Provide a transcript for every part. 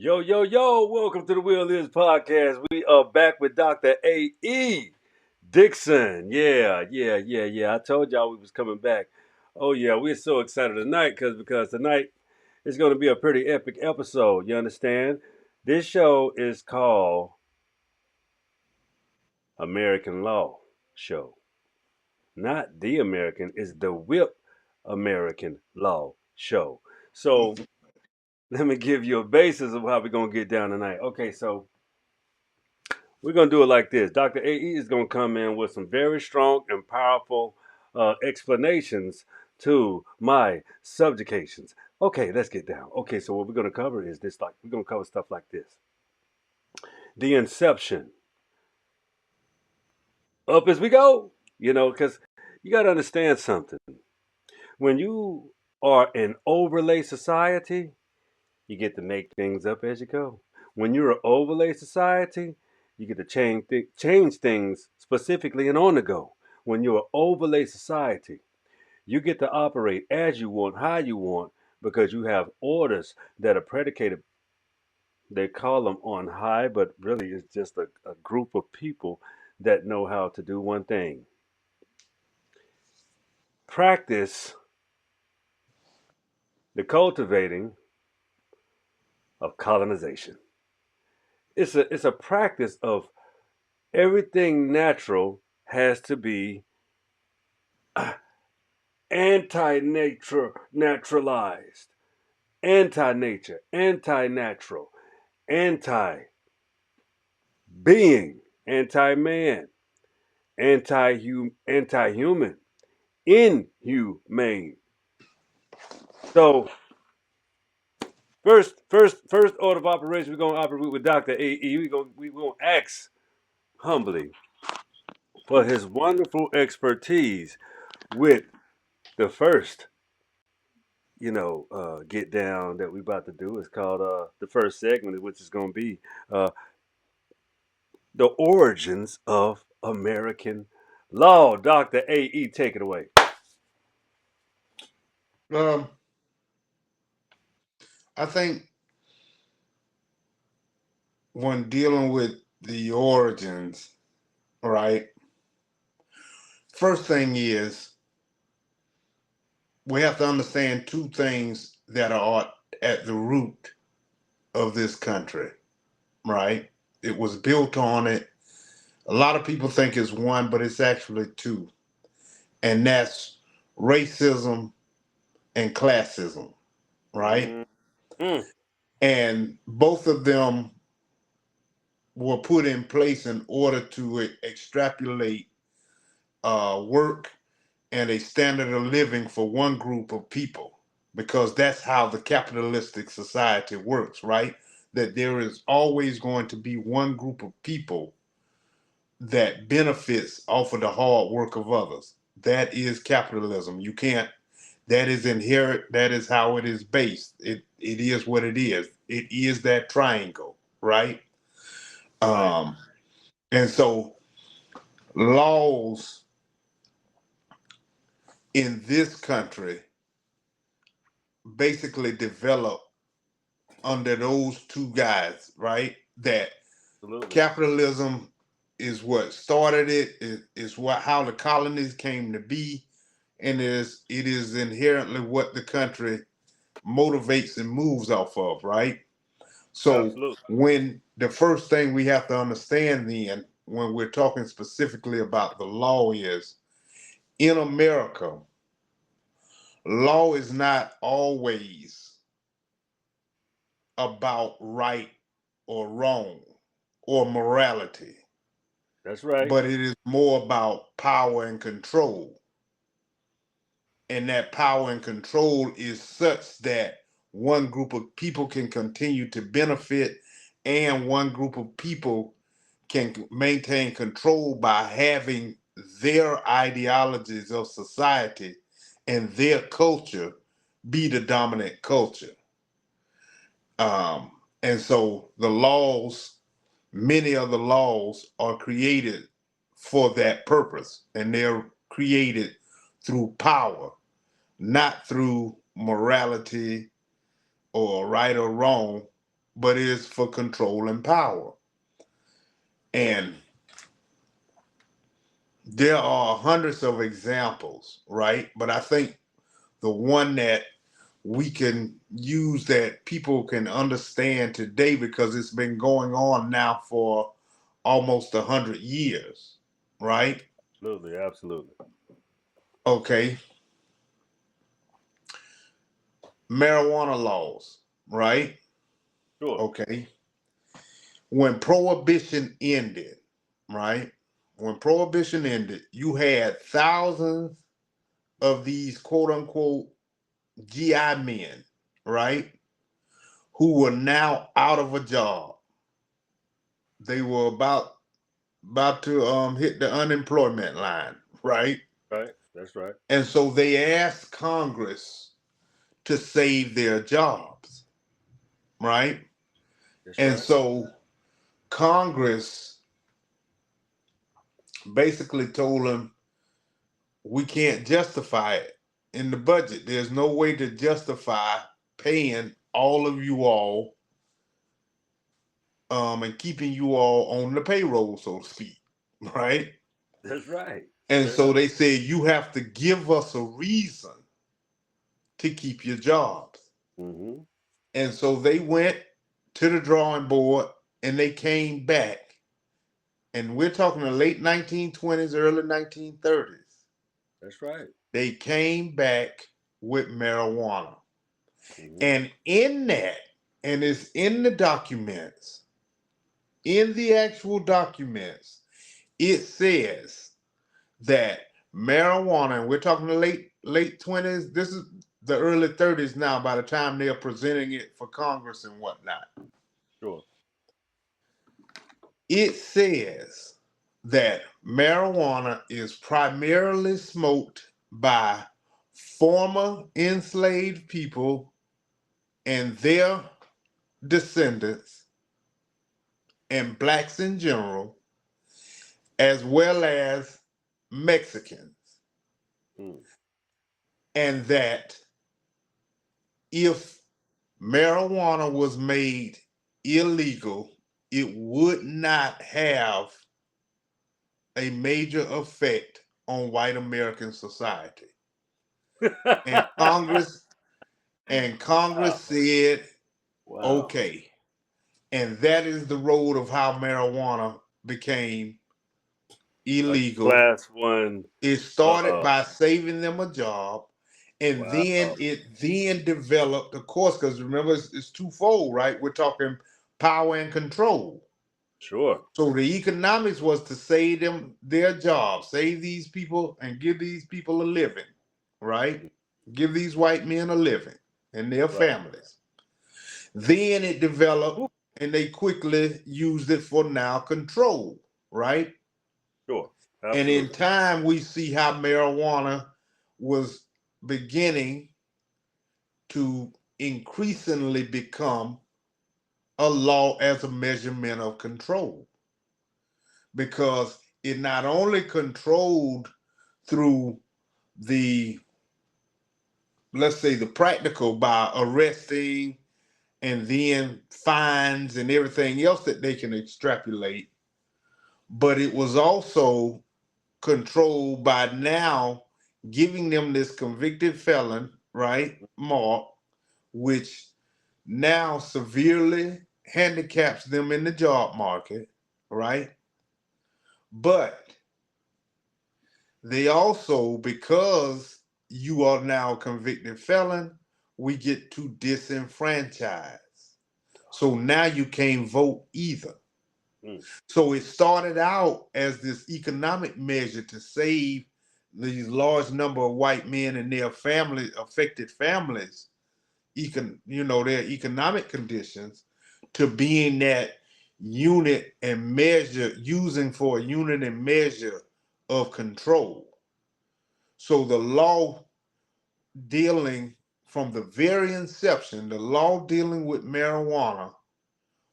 Yo, yo, yo, welcome to the Will Is Podcast. We are back with Dr. A.E. Dixon. Yeah. I told y'all we was coming back. Oh yeah, we're so excited tonight because tonight is going to be a pretty epic episode. You understand? This show is called American Law Show. Not the American, it's the WIP American Law Show. So let me give you a basis of how we're gonna get down tonight. Okay, so we're going to do it like this. Dr. AE is going to come in with some very strong and powerful explanations to my subjugations. Okay, let's get down. Okay, so what we're going to cover is this, like, we're going to cover stuff like this. The inception. Up as we go, because you got to understand something. When you are an overlay society, you get to make things up as you go. When you're an overlay society, you get to change things specifically and on the go. When you're an overlay society, you get to operate as you want, how you want, because you have orders that are predicated. They call them on high, but really it's just a group of people that know how to do one thing: practice the cultivating of colonization. It's a practice of everything natural has to be anti-nature, naturalized, anti-nature, anti-natural, anti-being, anti-man, anti-human, inhumane. So first order of operation, we're gonna operate with Dr. AE. We gonna ask humbly for his wonderful expertise with the first get down that we about to do. Is called the first segment, which is going to be uh, the origins of American law. Dr. A.E., take it away. Um, I think when dealing with the origins, right, first thing is we have to understand two things that are at the root of this country, right? It was built on it. A lot of people think it's one, but it's actually two, and that's racism and classism, right? Mm-hmm. And both of them were put in place in order to extrapolate work and a standard of living for one group of people, because that's how the capitalistic society works, right? That there is always going to be one group of people that benefits off of the hard work of others. That is capitalism. You can't, that is inherent, that is how it is based. It is what it is. It is that triangle, right? Right. Um, and so laws in this country basically develop under those two guys, right? That Absolutely. capitalism is what started it, is what how the colonies came to be, and it is inherently what the country motivates and moves off of, right? So Absolutely. when the first thing we have to understand then, when we're talking specifically about the law, is in America, law is not always about right or wrong or morality, That's right. but it is more about power and control. And that power and control is such that one group of people can continue to benefit, and one group of people can maintain control by having their ideologies of society and their culture be the dominant culture. And so the laws, many of the laws are created for that purpose, and they're created through power, not through morality or right or wrong, but is for control and power. And there are hundreds of examples, right? But I think the one that we can use that people can understand today, because it's been going on now for almost 100 years, right? Absolutely, absolutely. Okay, marijuana laws, right? Sure. Okay, when prohibition ended, right? When prohibition ended, you had thousands of these quote unquote GI men, right? Who were now out of a job. They were about to hit the unemployment line, right? Right. That's right. And so they asked Congress to save their jobs, right? That's And right. so Congress basically told them, we can't justify it in the budget. There's no way to justify paying all of you all and keeping you all on the payroll, so to speak, right? That's right. And Straight so up. they said, you have to give us a reason to keep your jobs. Mm-hmm. And so they went to the drawing board and they came back. And we're talking the late 1920s, early 1930s. That's right. They came back with marijuana. Mm-hmm. And in that, and it's in the documents, in the actual documents, it says that marijuana, and we're talking the late 20s, this is the early 30s now by the time they're presenting it for Congress and whatnot. Sure. It says that marijuana is primarily smoked by former enslaved people and their descendants and blacks in general, as well as Mexicans. Mm. And that if marijuana was made illegal, it would not have a major effect on white American society. And Congress Wow. said, Wow. okay. And that is the road of how marijuana became A illegal. class one. It started Uh. by saving them a job, and then Wow. it then developed, of course, because remember it's twofold, right? We're talking power and control. Sure. So the economics was to save them their jobs, save these people and give these people a living, right? Mhm. Give these white men a living and their Right. families. Then it developed Woo. and they quickly used it for now control, right? Sure. And in Absolutely. time, we see how marijuana was beginning to increasingly become a law as a measurement of control, because it not only controlled through the, let's say, the practical by arresting and then fines and everything else that they can extrapolate, but it was also controlled by now giving them this convicted felon, right, mark, which now severely handicaps them in the job market, right? But they also, because you are now a convicted felon, we get to disenfranchise. So now you can't vote either. Mm. So it started out as this economic measure to save these large number of white men and their family affected families, their economic conditions, to being that unit and measure, using for a unit and measure of control. So the law dealing from the very inception, the law dealing with marijuana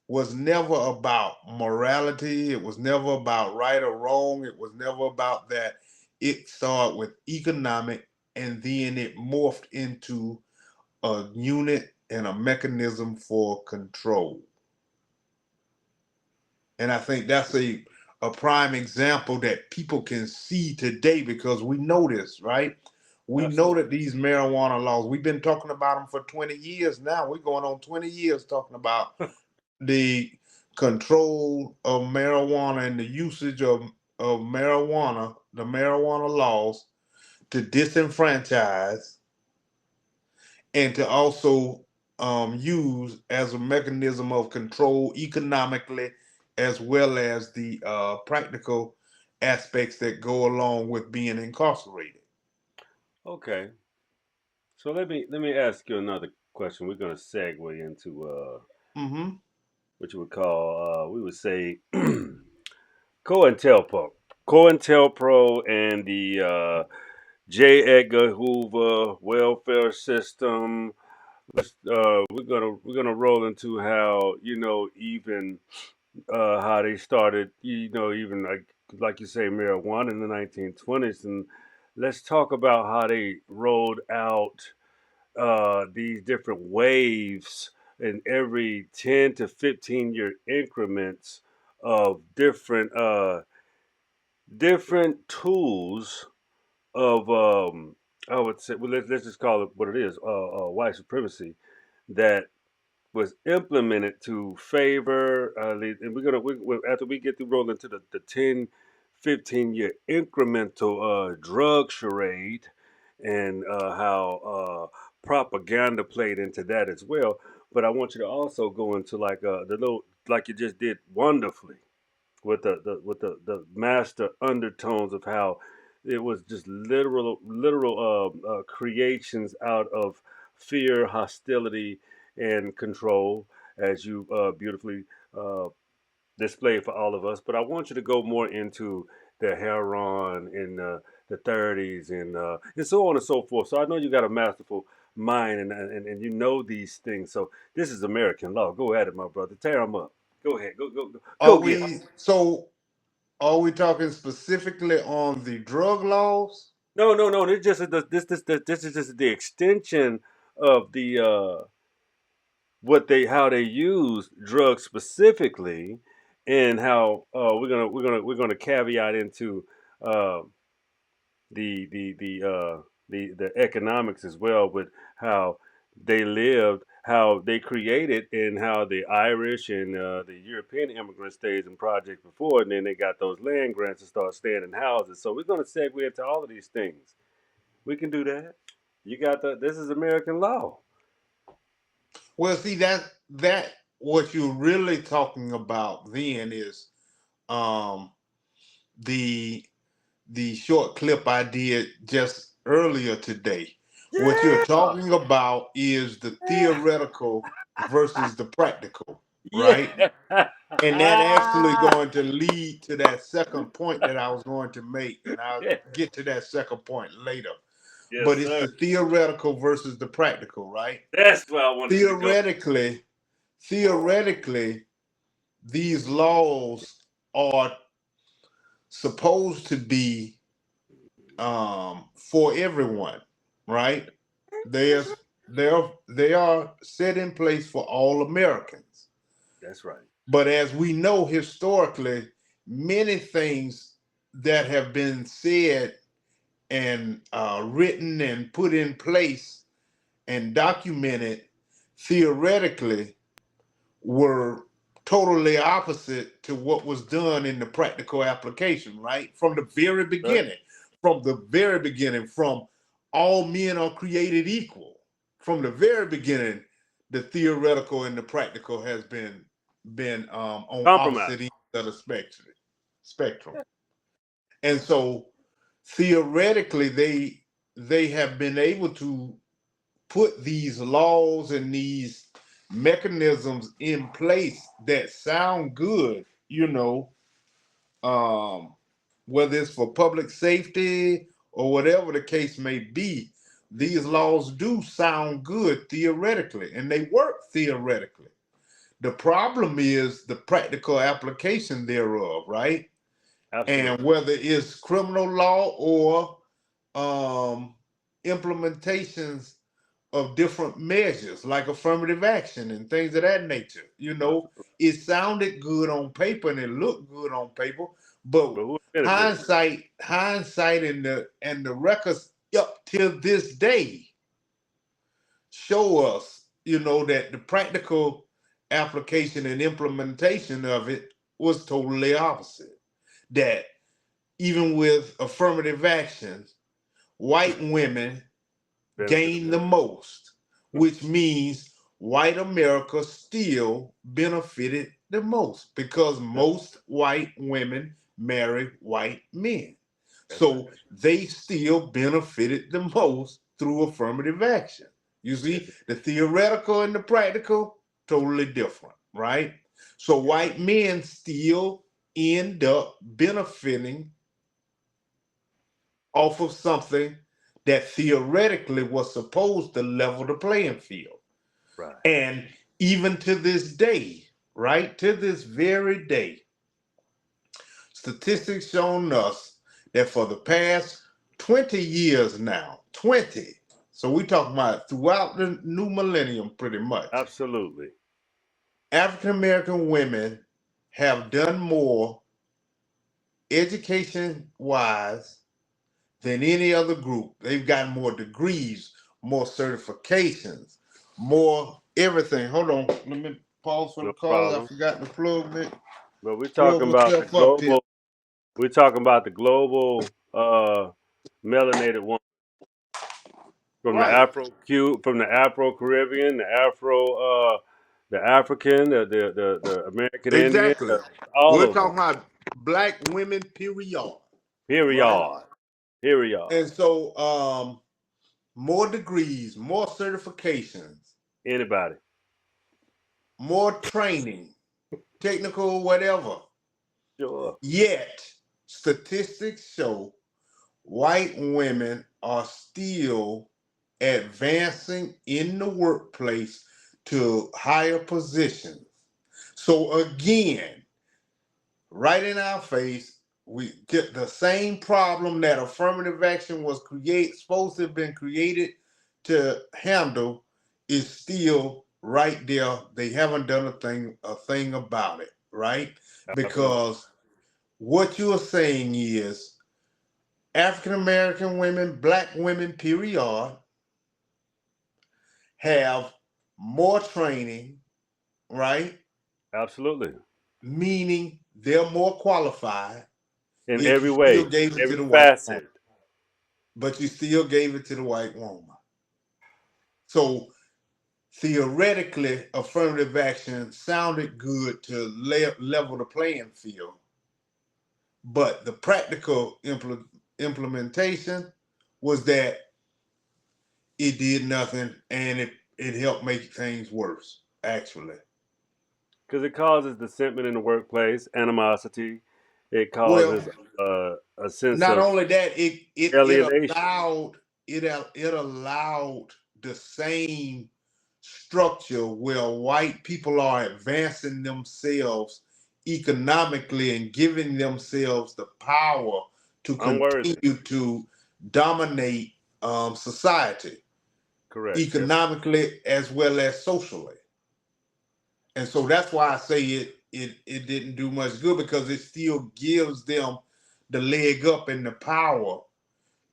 was never about morality. It was never about right or wrong. It was never about that. It started with economic, and then it morphed into a unit and a mechanism for control. And I think that's a prime example that people can see today because we know this, right? We know Absolutely. that these marijuana laws, we've been talking about them for 20 years now. We're going on 20 years talking about the control of marijuana and the usage of marijuana, the marijuana laws to disenfranchise and to also use as a mechanism of control economically, as well as the practical aspects that go along with being incarcerated. Okay. So let me ask you another question. We're gonna segue into Mm-hmm. what you would call we would say COINTELPRO. COINTELPRO and the J. Edgar Hoover welfare system. We're gonna roll into how even how they started, even like you say, marijuana in the 1920s, and let's talk about how they rolled out these different waves in every 10 to 15 year increments of different tools of I would say, well, let's just call it what it is, white supremacy that was implemented to favor, and after we get through rolling to the 10, 15 year incremental drug charade, and how propaganda played into that as well. But I want you to also go into like the little, like you just did wonderfully with the master undertones of how it was just literal creations out of fear, hostility, and control, as you beautifully uh, displayed for all of us. But I want you to go more into the heron in the 30s and so on and so forth. So I know you got a masterful mind and you know these things. So this is American law. Go at it, my brother. Tear them up. Go ahead. Go Are get 'em. we so? Are we talking specifically on the drug laws? No, no, no. This is just the extension of the what they how they use drugs specifically, and how we're gonna caveat into uh, the economics as well, with how they lived, how they created, and how the Irish and the European immigrants stayed in projects before, and then they got those land grants and start staying in houses. So we're gonna segue into all of these things. We can do that. You got the. This is American law. Well, see that what you're really talking about then is um, the the short clip I did just earlier today. What you're Yeah. talking about is the theoretical versus the practical, Yeah. right? And that actually going to lead to that second point that I was going to make, and I'll get to that second point later. Yes, But it's sir. the theoretical versus the practical, right? That's where I wanted you to go. Theoretically, theoretically, these laws are supposed to be for everyone, right? There's they are set in place for all Americans. That's right. But as we know historically, many things that have been said and written and put in place and documented theoretically were totally opposite to what was done in the practical application, right? From the very Sir. beginning, from the very beginning, from all men are created equal. From the very beginning, the theoretical and the practical has been on opposite Compromise. ends of the spectrum. And so theoretically, they have been able to put these laws and these mechanisms in place that sound good, um, whether it's for public safety or whatever the case may be, these laws do sound good theoretically and they work theoretically. The problem is the practical application thereof, right? And Absolutely. whether it's criminal law or um, implementations of different measures like affirmative action and things of that nature. Absolutely. It sounded good on paper and it looked good on paper, but But who benefited? hindsight and the records up till this day show us, that the practical application and implementation of it was totally opposite. That even with affirmative actions, white women Benefited gained the more. most, which means white America still benefited the most because Yep, most white women marry white men. that's right. So they still benefited the most through affirmative action. You Yes, see, the theoretical and the practical, totally different, right? So yes, sir. white men still end up benefiting off of something that theoretically was supposed to level the playing field. Right. And even to this day, right, to this very day, statistics shown us that for the past 20 years now, 20, so we talking about throughout the new millennium pretty much, Absolutely. African American women have done more education wise than any other group. They've gotten more degrees, more certifications, more everything. Hold on, let me pause for the No cause. I problem. forgot to But we're plug talking about the myself up here. global. We're talking about the global melanated one Right, From the Afro Caribbean, the African, the American Indian, exactly. all We're of them. talking about black women, period. Right, Period. Period. and so more degrees, more certifications, Anybody. more training, technical, whatever. Sure. Yet statistics show white women are still advancing in the workplace to higher positions. So again, right in our face, we get the same problem that affirmative action was supposed to have been created to handle is still right there. They haven't done a thing about it, right? Absolutely. Because what you're saying is African American women, black women, period, have more training, right? Absolutely. Meaning they're more qualified, In yet you every still way, gave it to every the white woman. facet. But you still gave it to the white woman. So theoretically, affirmative action sounded good to level the playing field, but the practical implementation was that it did nothing and it helped make things worse, actually. Because it causes resentment in the workplace, animosity. It Well, causes a sense not of only that, it alienation. allowed the same structure where white people are advancing themselves economically and giving themselves the power to Unworthy. continue to dominate society Correct. Yes, sir. economically as well as socially. And so that's why I say it didn't do much good because it still gives them the leg up and the power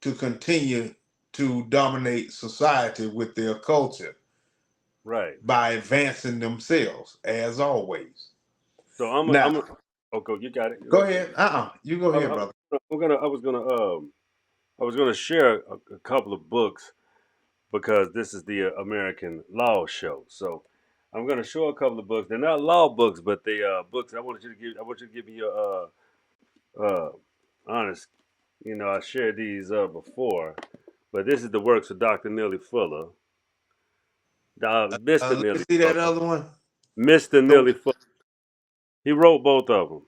to continue to dominate society with their culture Right. by advancing themselves as always. So Now, okay, you got it. go Go. ahead. You go ahead, brother. I was gonna share a couple of books because this is the American Law Show. So I'm gonna show a couple of books. They're not law books, but they books. I want you to give me your honest. I shared these before, but this is the works of Dr. Neely Fuller, Mr. Let me Neely see that Fuller, other one. Mr. Okay, Neely Fuller. He wrote both of them.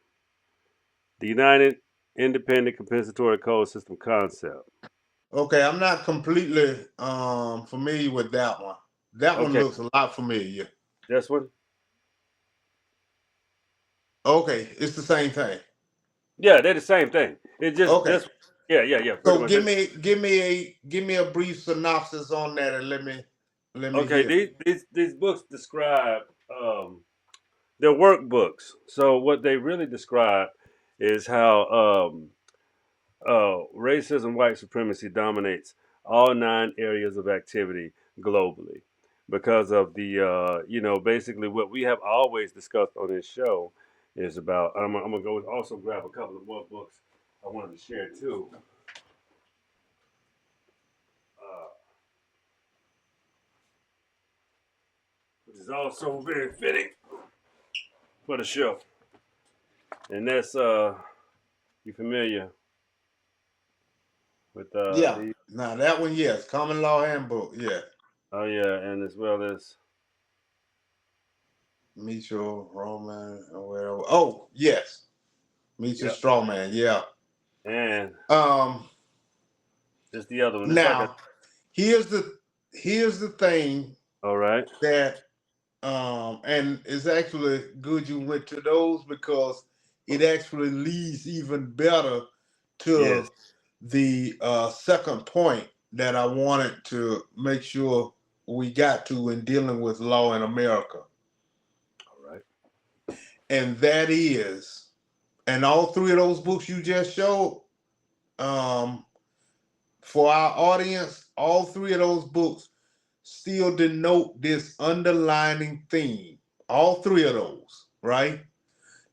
The United Independent Compensatory Code System Concept. okay. I'm not completely familiar with that one. That one Okay, looks a lot familiar. this one. Okay, it's the same thing. Yeah, they're the same thing. It just Okay, this. Yeah, yeah, yeah. Pretty so much. give me a brief synopsis on that and let me. Let me Okay, hear. these books describe they're workbooks. So what they really describe is how racism, white supremacy dominates all 9 areas of activity globally because of the basically what we have always discussed on this show is about. I'm gonna go also grab a couple of more books I wanted to share too, uh, which is also very fitting for the show. And that's you familiar with Yeah. the Now that one, yes. Common law handbook. Yeah. oh yeah, and as well as Mutual Roman or whatever. Oh, yes. Mutual yep, Strawman. Yeah. and Um. it's the other one. It's like a Now, here's the here's the thing all right. that and it's actually good you went to those because it actually leads even better to Yes. the second point that I wanted to make sure we got to in dealing with law in America. All right. And that is, and all three of those books you just showed, um, for our audience, all three of those books still denote this underlining theme. All three of those, right?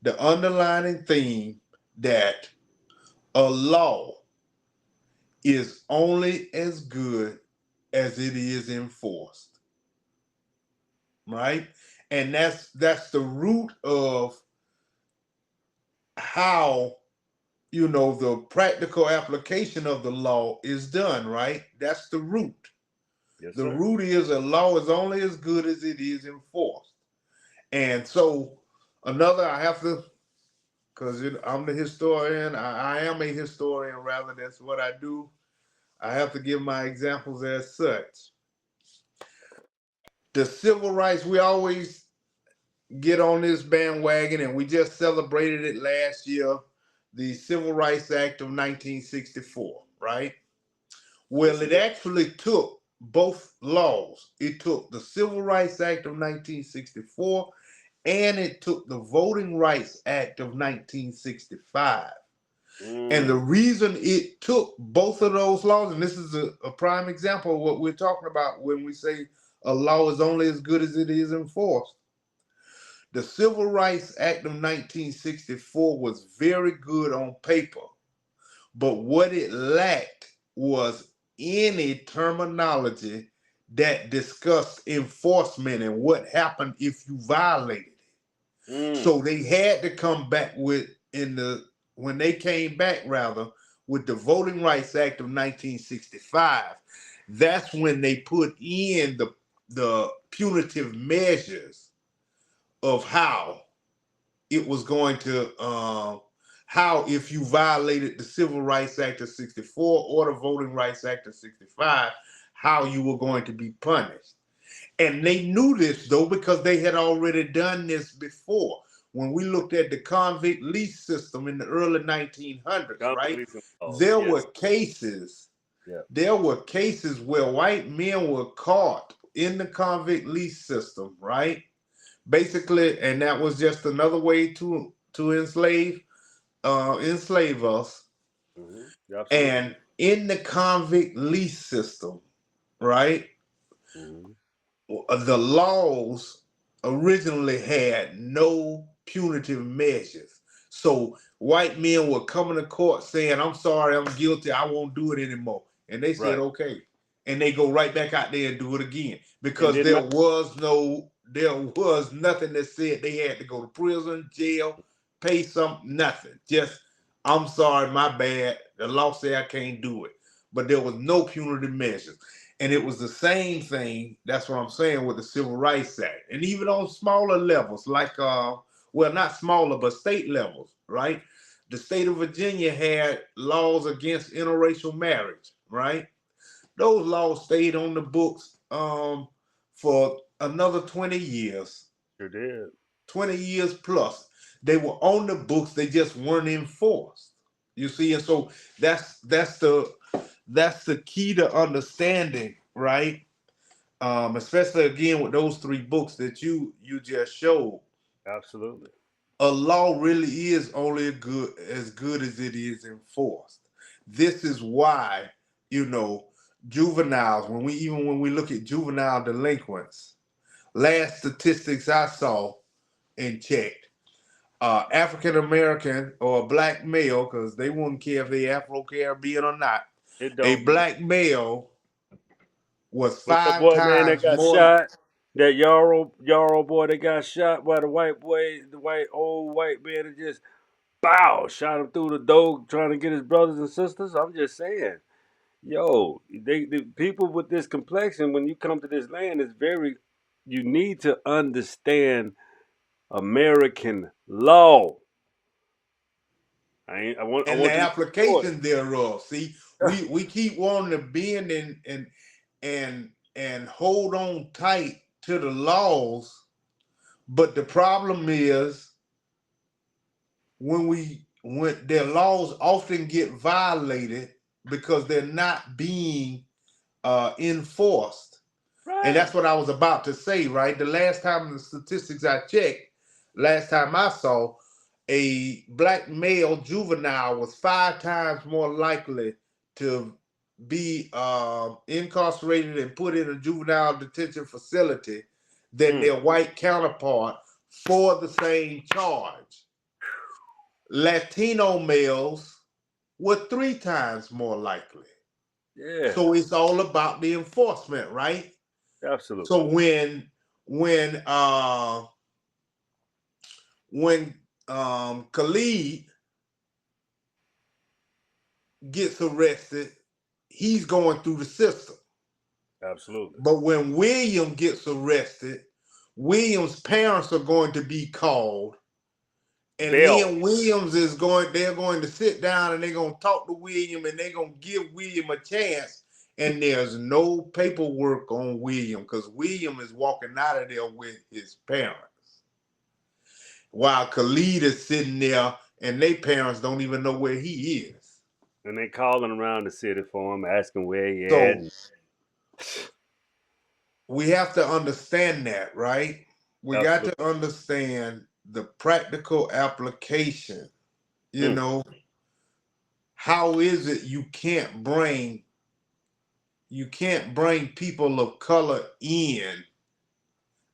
The underlining theme that a law is only as good as it is enforced, right? And that's the root of how the practical application of the law is done, right? That's the root. Yes, The sir. root is a law is only as good as it is enforced. And so another, I have to, because I'm the historian, I am a historian, rather, that's what I do. I have to give my examples as such. The civil rights, we always get on this bandwagon, and we just celebrated it last year, the Civil Rights Act of 1964, right? Yes, Well, we it did. actually took both laws. It took the Civil Rights Act of 1964 and it took the Voting Rights Act of 1965. And the Mm, reason it took both of those laws, and this is a prime example of what we're talking about when we say a law is only as good as it is enforced. The Civil Rights Act of 1964 was very good on paper, but what it lacked was any terminology that discussed enforcement and what happened if you violated it. mm. So they had to come back with in the when they came back rather with the Voting Rights Act of 1965. That's when they put in the punitive measures of how it was going to how if you violated the Civil Rights Act of 64 or the Voting Rights Act of 65, how you were going to be punished. And they knew this though because they had already done this before. When we looked at the convict lease system in the early 1900s, Convict right? leasing laws. There were Yes. cases, Yeah. there were cases where white men were caught in the convict lease system, right? Basically, and that was just another way to enslave us. Absolutely. And in the convict lease system, right? Hmm. The laws originally had no punitive measures. So white men were coming to court saying, I'm sorry, I'm guilty, I won't do it anymore. And they said, Right. okay. And they go right back out there and do it again. And Because did not. there was nothing that said they had to go to prison, jail, pay something, nothing. Just, I'm sorry, my bad. The law said I can't do it. But there was no punitive measures. And it was the same thing, that's what I'm saying, with the Civil Rights Act. And even on smaller levels, like, well, not smaller, but state levels, right? The state of Virginia had laws against interracial marriage, right? Those laws stayed on the books for another 20 years, Sure did. 20 years plus. They were on the books, they just weren't enforced. You see, and so that's the key to understanding, right? especially again with those three books that you just showed. Absolutely. A law really is only as good as it is enforced. This is why, you know, juveniles, when we look at juvenile delinquents, last statistics I saw and checked, African American or a black male, because they wouldn't care if they Afro Caribbean or not, It a don't. black male was What's that five boy name that times got more. shot? That Yarrow boy that got shot by the white boy, the white old white man that just bow shot him through the door trying to get his brothers and sisters. I'm just saying, yo, the people with this complexion when you come to this land is very. You need to understand American law. I And the want you to support application thereof. See, it. we keep wanting to bend and hold on tight to the laws, but the problem is when their laws often get violated because they're not being enforced. And Right. that's what I was about to say, right? The last time the statistics I checked, last time I saw, a black male juvenile was five times more likely to be incarcerated and put in a juvenile detention facility than Mm, their white counterpart for the same charge. Latino males were three times more likely. yeah. So it's all about the enforcement, right? Absolutely. So when uh when Khalid gets arrested, he's going through the system. Absolutely. But when William gets arrested, William's parents are going to be called, and Bell. then they're going to sit down and they're going to talk to William and they're going to give William a chance. And there's no paperwork on William because William is walking out of there with his parents, while Khalid is sitting there and their parents don't even know where he is. And they calling around the city for him, asking where he at. So And we have to understand that, right? We got absolutely. to understand the practical application. You Mm. know, how is it you can't bring people of color in?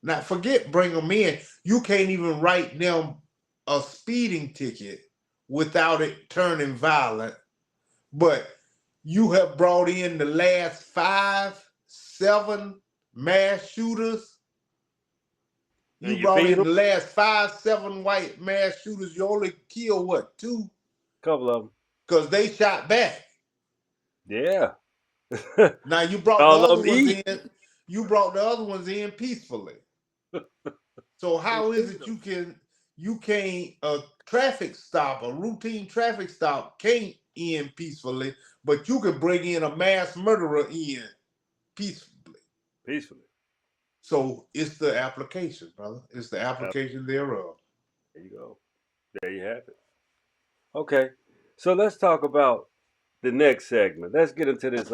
Now forget bring them in. You can't even write them a speeding ticket without it turning violent. But you have brought in the last 5, 7 mass shooters. And You you brought feed in them? the last 5, 7 white mass shooters. You only killed what, two? Couple of them. Because they shot back. Yeah. Now you brought the All of other them ones eat. in. You brought the other ones in peacefully. So And how is feed it them. you can't a traffic stop, a routine traffic stop can't end peacefully, but you can bring in a mass murderer in peacefully. Peacefully. So it's the application, brother. It's the application thereof. There you go. There you have it. Okay. So let's talk about the next segment. Let's get into this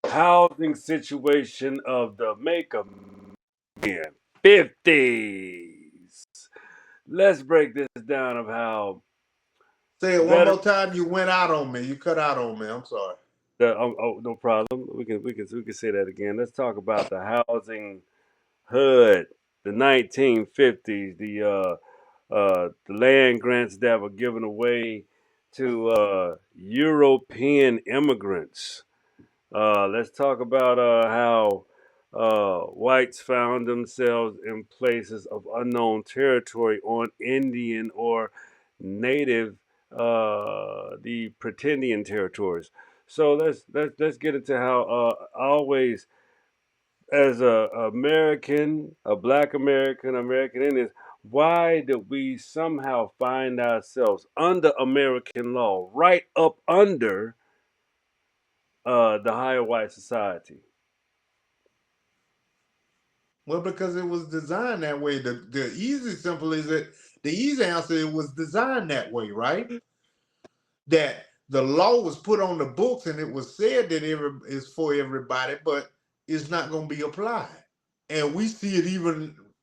housing situation of the make American 50s. Let's break this down of how Say it one veteran more time. You went out on me. You cut out on me. I'm sorry. no problem. We can say that again. Let's talk about the housing HUD, the 1950s, the land grants that were given away to European immigrants. Let's talk about how whites found themselves in places of unknown territory on Indian or native, the pretendian territories. So let's get into how always as a American, a Black American, American Indians, why did we somehow find ourselves under American law, right up under the higher white society? Well, because it was designed that way. The easy simple is that the easy answer it was designed that way, right? That the law was put on the books and it was said that it's for everybody, but is not going to be applied. And we see it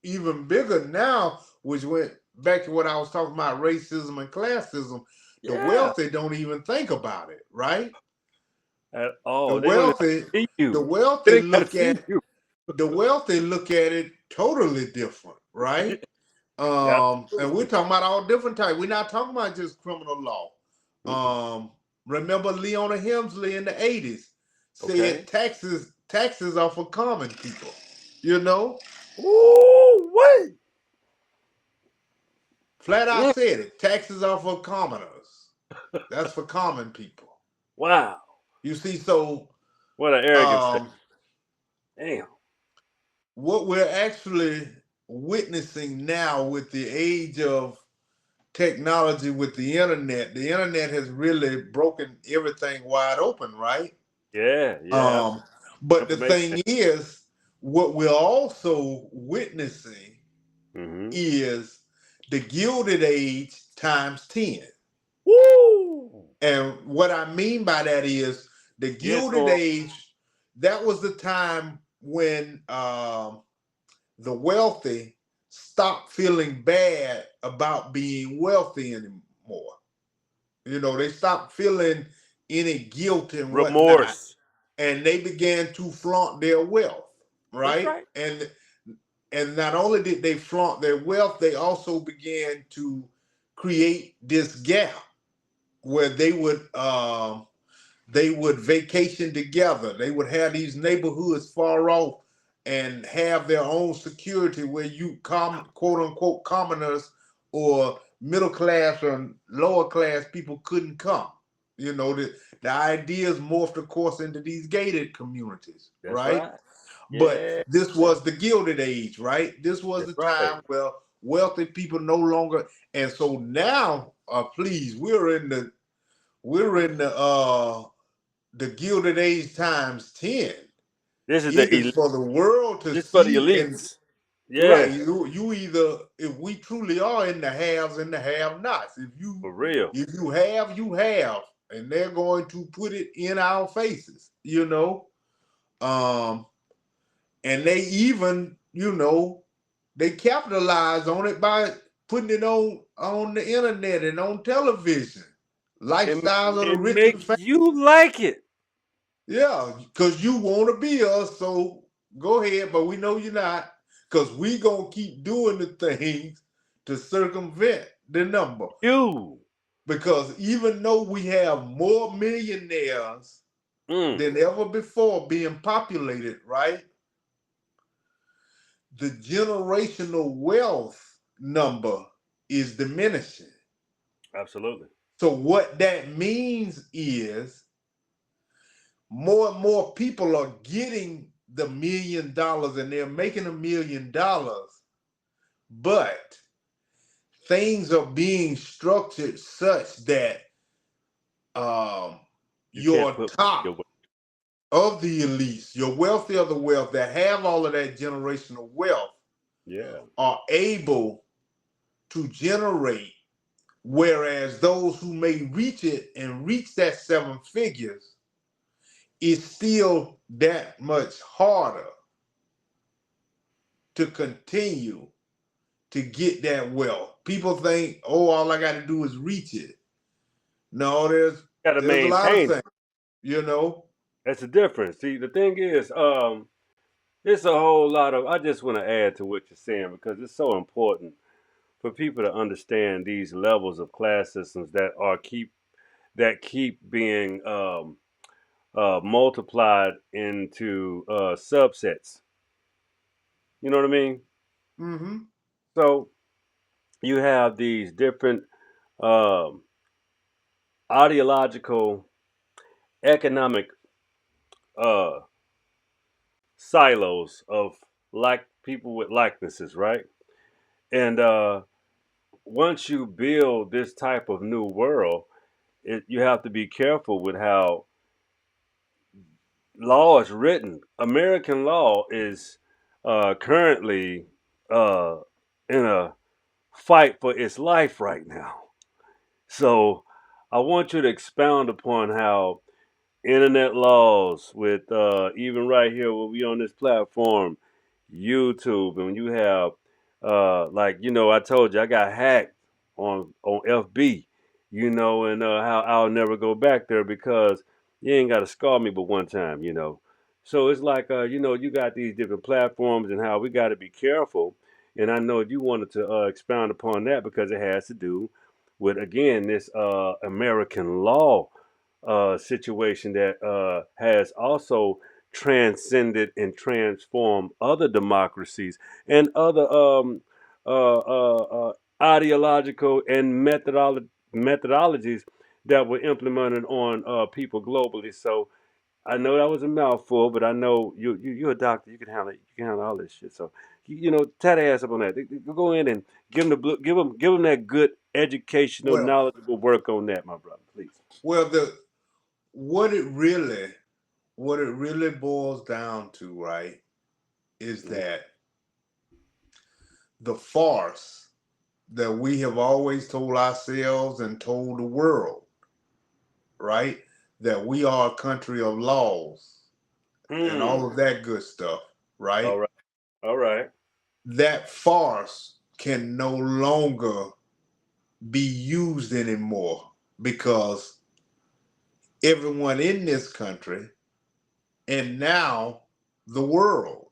even bigger now, which went back to what I was talking about, racism and classism. The Yeah, wealthy don't even think about it, right? at The all. They don't wealthy, even see the you. They wealthy ain't got to look see at you. the wealthy look at it totally different, right? Yeah, And we're absolutely. talking about all different types. We're not talking about just criminal law. Mm-mm. Remember Leona Helmsley in the 80s said Okay. taxes are for common people. You know, Ooh, wait. flat out Mm. said it. Taxes are for commoners. That's for common people. Wow. You see, so What an arrogant statement. um, Damn. what we're actually witnessing now with the age of technology, with the internet has really broken everything wide open, right? Yeah, yeah, Um, absolutely. but the Information. thing is, what we're also witnessing Mm-hmm. is the Gilded Age times 10. Woo! And what I mean by that is the Get Gilded on. Age, that was the time when the wealthy stopped feeling bad about being wealthy anymore. You know, they stopped feeling any guilt and whatnot, Remorse. and they began to flaunt their wealth, That's right? right. And not only did they flaunt their wealth, they also began to create this gap where they would vacation together. They would have these neighborhoods far off and have their own security where you quote unquote commoners or middle class or lower class people couldn't come. You know, the ideas morphed, of course, into these gated communities, That's right? right. But Yeah. this was the Gilded Age, right? This was That's the right. time where wealthy people no longer, and so now, please, we're in the Gilded Age times 10. This is It the is elite. for the world to This for the see, and elites. right, Yeah. you either, if we truly are in the haves and the have nots, For real. if you have, you have, and they're going to put it in our faces, you know. Um, and they even, they capitalize on it by putting it on the internet and on television. And Lifestyles of the and rich and make famous. you like it. Yeah, because you want to be us, so go ahead, but we know you're not, because we gonna keep doing the things to circumvent the number. You. Because even though we have more millionaires Mm. than ever before being populated, right? The generational wealth number is diminishing. Absolutely. So what that means is more and more people are getting the $1 million and they're making $1 million, but things are being structured such that um, You can't your put your top of the elites, your wealthy of the wealth that have all of that generational wealth yeah. are able to generate, whereas those who may reach it and reach that seven figures, it's still that much harder to continue to get that wealth. People think, oh, all I got to do is reach it. No, Got to there's a lot of maintain it. things, you know. That's the difference. See, the thing is, it's a whole lot of. I just want to add to what you're saying because it's so important for people to understand these levels of class systems that keep being multiplied into subsets. You know what I mean? Mm-hmm. So you have these different um, ideological, economic uh, silos of like people with likenesses, right? And once you build this type of new world, you have to be careful with how law is written. American law is currently uh, in a fight for its life right now. So I want you to expound upon how internet laws with even right here where we on this platform, YouTube, and when you have like I told you I got hacked on FB, and how I'll never go back there because you ain't got to scar me but one time. So it's like you got these different platforms and how we got to be careful. And I know you wanted to expound upon that because it has to do with again this American law situation that has also transcended and transformed other democracies and other ideological and methodologies that were implemented on people globally. So I know that was a mouthful, but I know you're a doctor. You can handle it. You can handle all this shit. So tie their ass up on that. Go in and give them that good educational, Well, knowledgeable work on that, my brother. Please. well, the what it really what it really boils down to, right, is Mhm. that the farce that we have always told ourselves and told the world, right, that we are a country of laws and all Mm. of that good stuff, All right? right. All right. That farce can no longer be used anymore because everyone in this country and now the world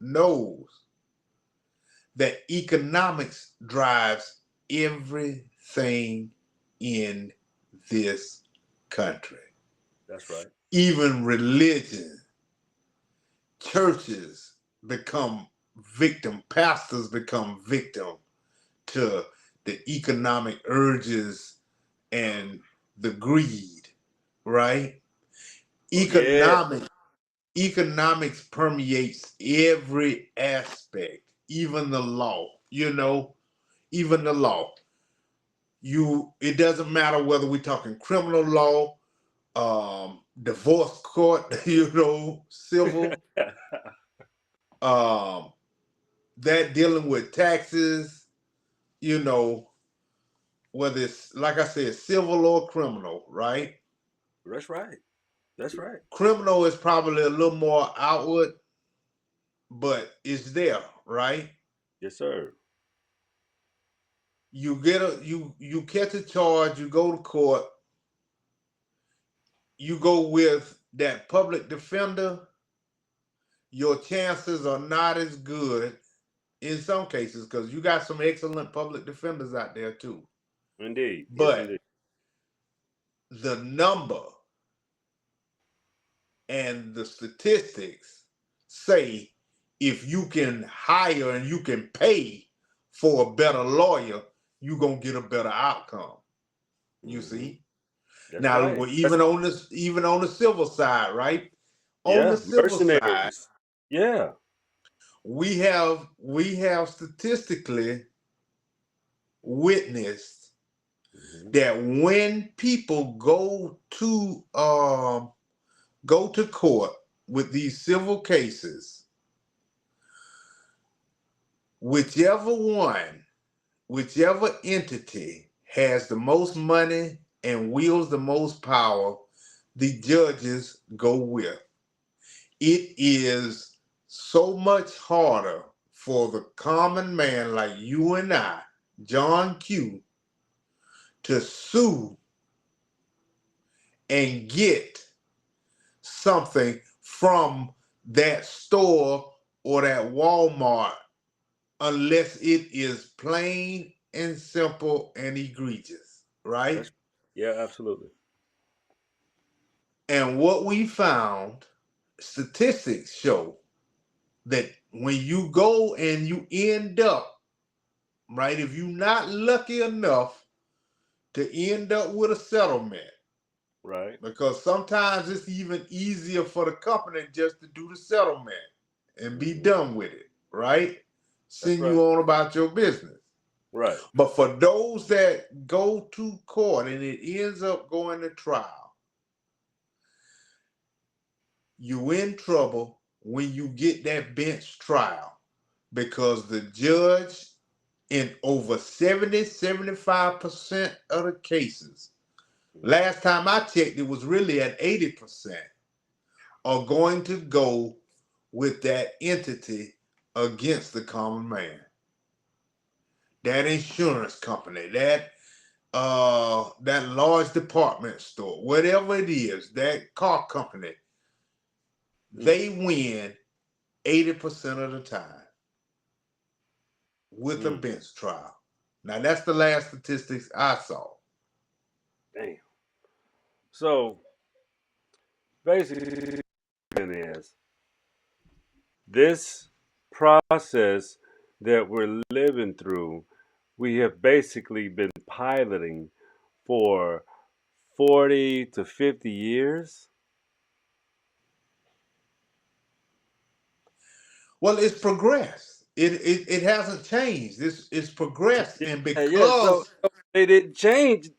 knows that economics drives everything in this country. That's right. Even religion, churches become victim, pastors become victim to the economic urges and the greed, right? Oh yeah. Economic Economics permeates every aspect, even the law, even the law. It doesn't matter whether we're talking criminal law, divorce court, civil, um, that dealing with taxes, you know, whether it's like I said, civil or criminal, right? That's right. That's right. Criminal is probably a little more outward, but it's there, right? Yes, sir. You catch a charge, you go to court, you go with that public defender, your chances are not as good in some cases because you got some excellent public defenders out there too. Indeed. Yes, But indeed. the number and the statistics say if you can hire and you can pay for a better lawyer, you're gonna get a better outcome. You Hmm. see? That's Now, right. well, even on the civil side, right? On the Yeah. civil side, Mercenaries. Yeah. we have statistically witnessed Hmm. that when people go to court with these civil cases, whichever one, whichever entity has the most money and wields the most power, the judges go with. It is so much harder for the common man like you and I, John Q, to sue and get something from that store or that Walmart unless it is plain and simple and egregious, right? That's yeah. Absolutely. And what we found, statistics show that when you go and you end up, right, if you're not lucky enough to end up with a settlement, Right. because sometimes it's even easier for the company just to do the settlement and be Hmm. done with it, right? That's Send right. you on about your business. Right. But for those that go to court and it ends up going to trial, you in trouble when you get that bench trial because the judge in over 70, 75% of the cases Last time I checked, it was really at 80% are going to go with that entity against the common man. That insurance company, that large department store, whatever it is, that car company, Mm. they win 80% of the time with a Mm. bench trial. Now that's the last statistics I saw. Damn. So basically, is this process that we're living through, we have basically been piloting for 40 to 50 years. Well, it's progressed. It hasn't changed. It's progressed, and Yeah, so, because so they didn't change.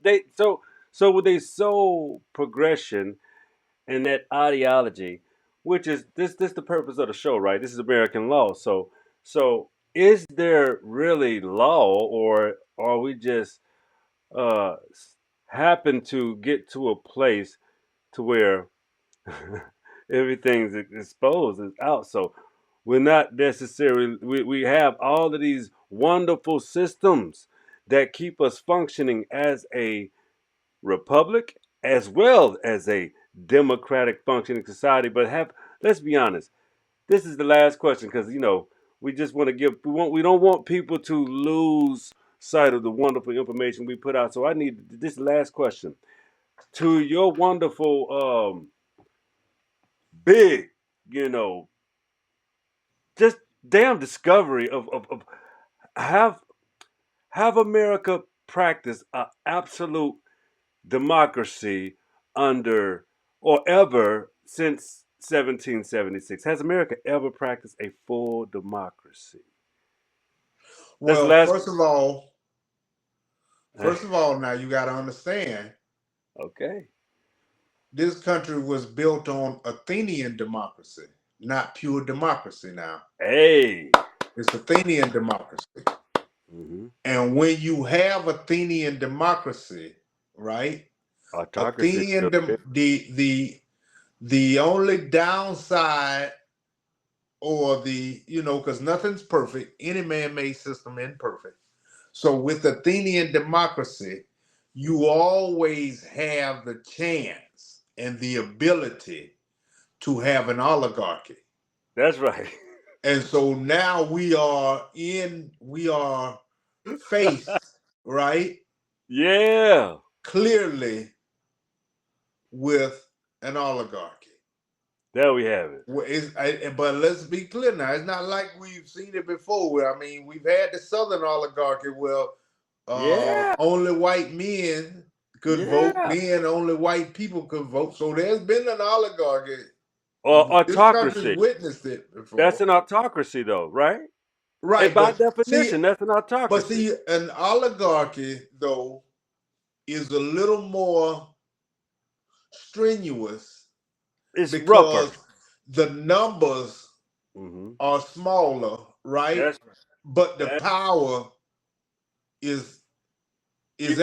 So with they soul progression and that ideology, which is this the purpose of the show, right? This is American law. So is there really law, or are we just uh happen to get to a place to where everything's exposed is out? So we're not necessarily we have all of these wonderful systems that keep us functioning as a republic as well as a democratic functioning society. But have let's be honest, this is the last question because we just want to we don't want people to lose sight of the wonderful information we put out. So I need this last question to your wonderful big, you know, just damn discovery of have have America practice a absolute democracy under or ever since 1776. Has America ever practiced a full democracy? That's the well, last. first of all, now you got to understand Okay. this country was built on Athenian democracy, not pure democracy. Now Hey. it's Athenian democracy, Mm-hmm. and when you have Athenian democracy, right? Autocracy is Athenian still dem- there. the only downside or because nothing's perfect, any man-made system imperfect. So with Athenian democracy, you always have the chance and the ability to have an oligarchy. That's right. And so now we are faced, right, Yeah. clearly with an oligarchy. There we have it. But let's be clear now. It's not like we've seen it before. I mean, we've had the Southern oligarchy where Yeah. only white men could vote, Yeah. then only white people could vote. So there's been an oligarchy. Or This country's autocracy. witnessed it That's before. an autocracy, though, right? And Right, by see, definition, that's an but autocracy. see, an oligarchy though is a little more strenuous It's rougher. because the numbers Mm-hmm. are smaller, right? That's But the that power is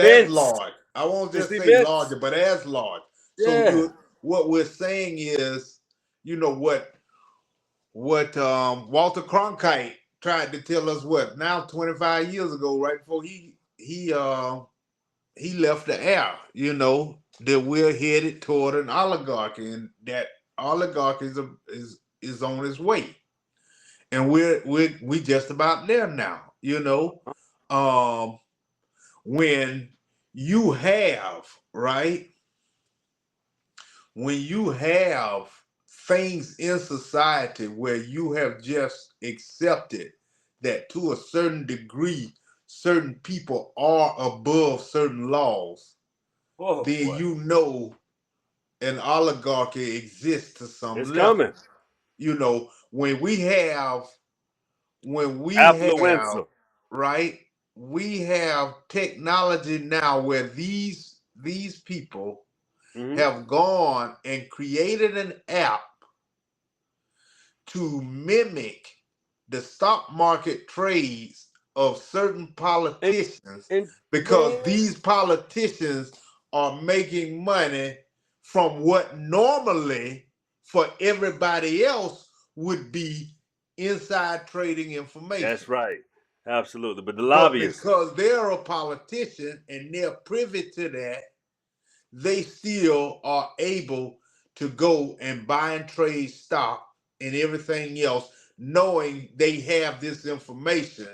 as immense. large. I won't It's just say immense. larger, but as large. So Yeah. what we're saying is, you know what Walter Cronkite tried to tell us what now 25 years ago, right before he left the air, that we're headed toward an oligarchy and that oligarchy is on its way. And we just about there now, Um when you have, right? When you have things in society where you have just accepted that to a certain degree, certain people are above certain laws, Oh then boy. an oligarchy exists to It's some coming. level. When we have, Affluenza. right, we have technology now where these people Mm-hmm. have gone and created an app to mimic the stock market trades of certain And, politicians and because man, these politicians are making money from what normally for everybody else would be inside trading information. That's right. Absolutely. But the But lobbyists, because they're a politician and they're privy to that, they still are able to go and buy and trade stock and everything else, knowing they have this information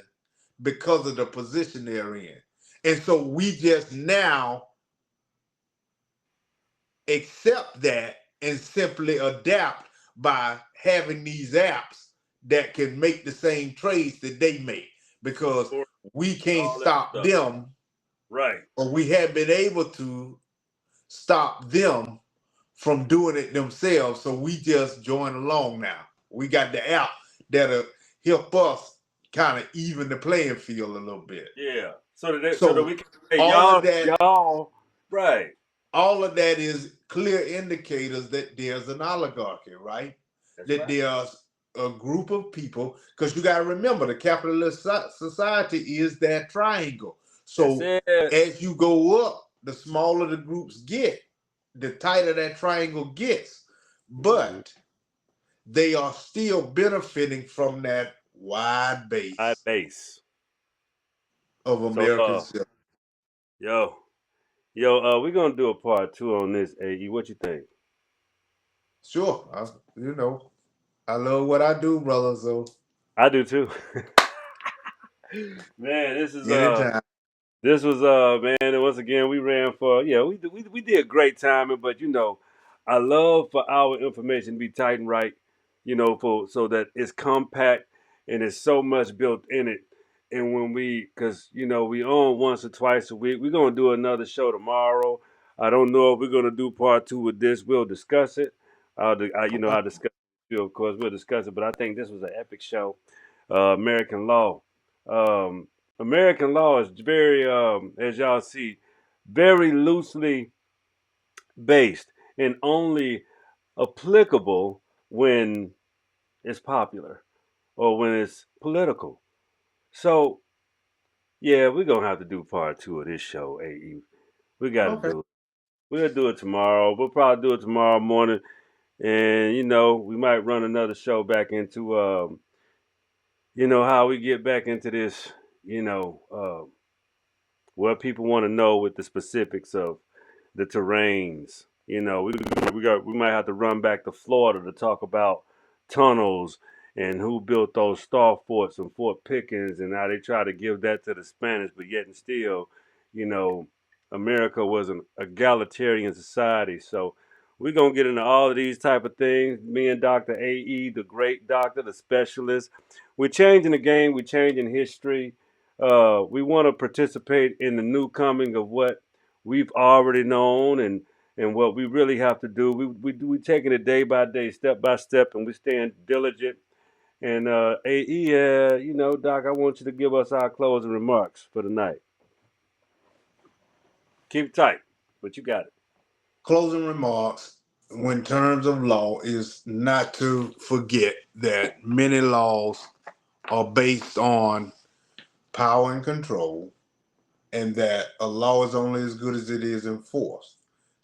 because of the position they're in. And so we just now accept that and simply adapt by having these apps that can make the same trades that they make because we can't all that stop stuff. them, Right. or we haven't been able to stop them from doing it themselves. So we just join along now. We got the app that'll help us kind of even the playing field a little bit. Yeah. So that we So can say all of that, y'all right. all of that is clear indicators that there's an oligarchy, right? That's That right. there's a group of people, because you got to remember the capitalist society is that triangle. That's So it. as you go up, the smaller the groups get, the tighter that triangle gets. Mm-hmm. But they are still benefiting from that wide High base base. of So American citizens. yo, we're gonna do a part two on this, AE. What you think? Sure, I love what I do, brother. So I do too. Man, anytime. this was man, and once again we ran for we did great timing, but I love for our information to be tight and right, for so that it's compact and there's so much built in it. And when because we on once or twice a week, we're gonna do another show tomorrow. I don't know if we're gonna do part two with this. We'll discuss it. I'll discuss it, of course. We'll discuss it, but I think this was an epic show. American Law. Um, American law is very, as y'all see, very loosely based and only applicable when it's popular or when it's political. So, yeah, we're going to have to do part two of this show, AE. We got to Okay. do it. We'll do it tomorrow. We'll probably do it tomorrow morning. And, we might run another show back into, how we get back into this, what people want to know with the specifics of the terrains. We might have to run back to Florida to talk about tunnels and who built those star forts and Fort Pickens and how they try to give that to the Spanish, but yet and still, you know, America was an egalitarian society. So we're gonna get into all of these type of things. Me and Dr. AE, the great doctor, the specialist. We're changing the game. We're changing history. We want to participate in the new coming of what we've already known and what we really have to do. We taking it day by day, step by step, and we staying diligent. And AE, Doc, I want you to give us our closing remarks for the night. Keep it tight, but you got it. Closing remarks when terms of law is not to forget that many laws are based on power and control, and that a law is only as good as it is enforced.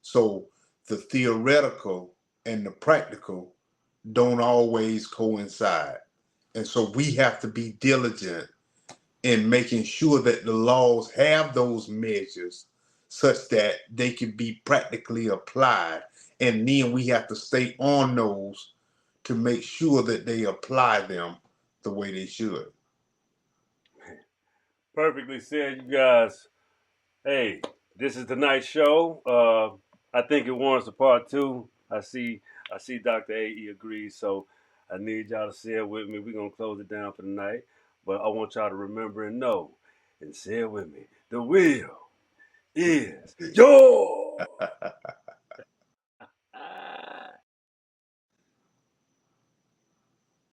So the theoretical and the practical don't always coincide. And so we have to be diligent in making sure that the laws have those measures such that they can be practically applied. And then we have to stay on those to make sure that they apply them the way they should. Perfectly said, you guys. Hey, this is tonight's show. I think it warrants a part two. I see Dr. AE agrees, so I need y'all to say it with me. We're gonna close it down for the night. But I want y'all to remember and know and say it with me. The will is yours.